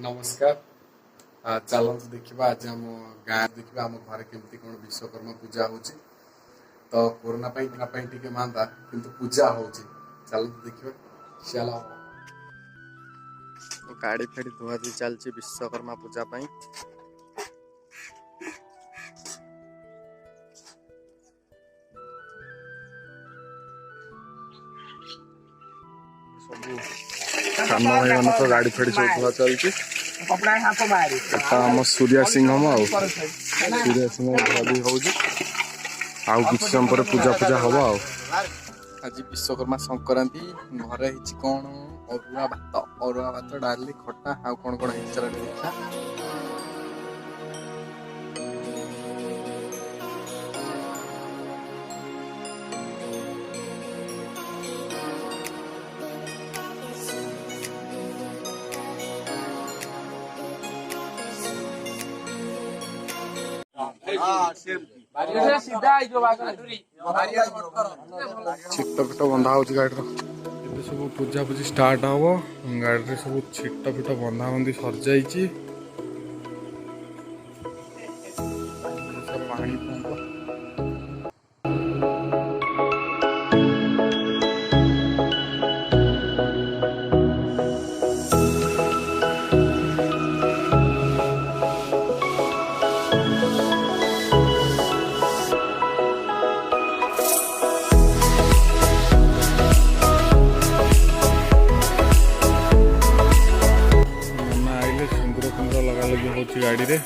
नमस्कार। चलते देखा आज आम गाँव देखा आम घर केमती कौन विश्वकर्मा पूजा हो तो कोरोना टे मांदा किंतु पूजा हो चलते देखा चल गाड़ी फेड़ी धुआ धुई चलती विश्वकर्मा पूजा पाई। साम भाई मान तो गाड़ी फेड़ी सब धुआ चलती आम सूर्या सिंह सूर्या सिंह धुआ धुई हो किसी समय पर पूजा पूजा हम आज विश्वकर्मा संक्रांति घरे कौन अरुआ भात डाली खटा आ कौन कौन देखा। छिट फिट बंधा हो गाड़ी सब पूजा पूजी स्टार्ट हम गाड़ी सब छिट फिट बंधा बंधी सर जाइए। पानी पंप लगा लगी हो गाड़ी रे।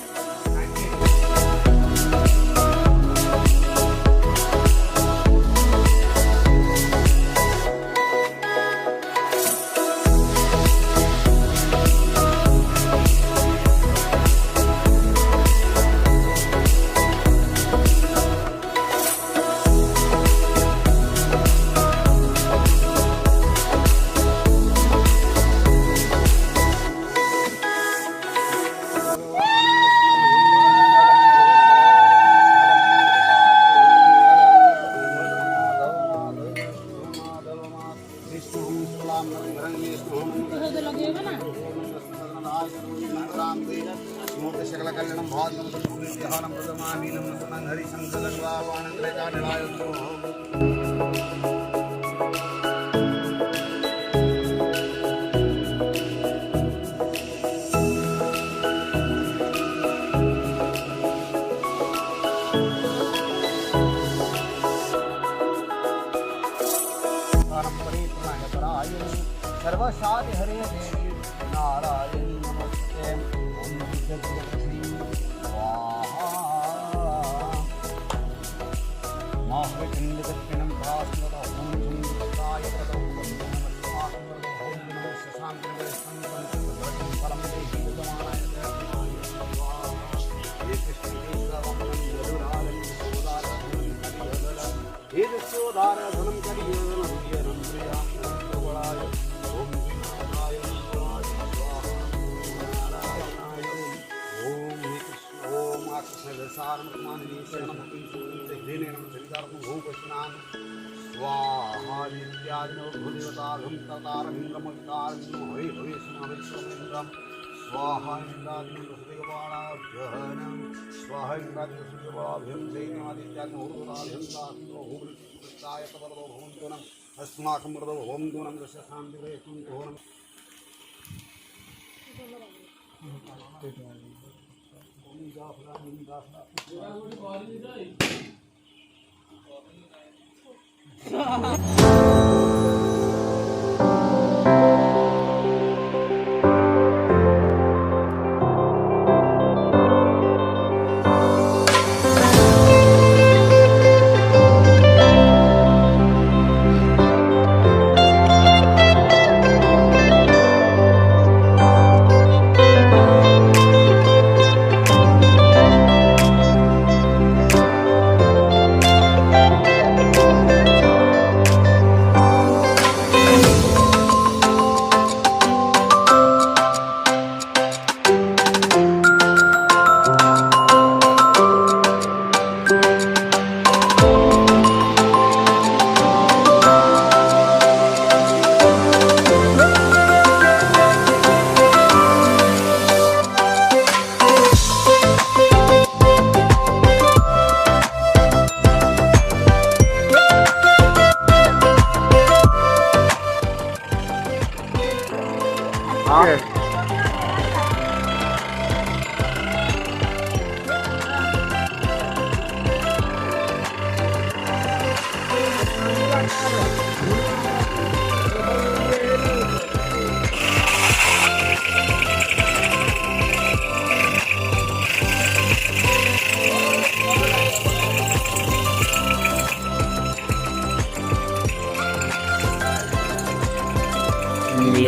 सर्वशादि हरे देवी नारायण नमस्ते ओम विद्याश्री स्वाहा महाविचंद्रकर्पिणं भास्वत ओम चंद्रकाय ततो ओम नमः शशांकं संपन्नं परम देहि विद्यमानाय स्वाहा हे कृष्ण सर्वमं यदुरालं सोदारं करियदलं हे सोदारं करियदलं यनं प्रियं प्रवळाय अस्माकं मृदो ओम दूनं दश शांतिरे संतोनं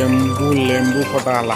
ଲେମ୍ବୁ ଲେମ୍ବୁ ଫଟା ହେଲା।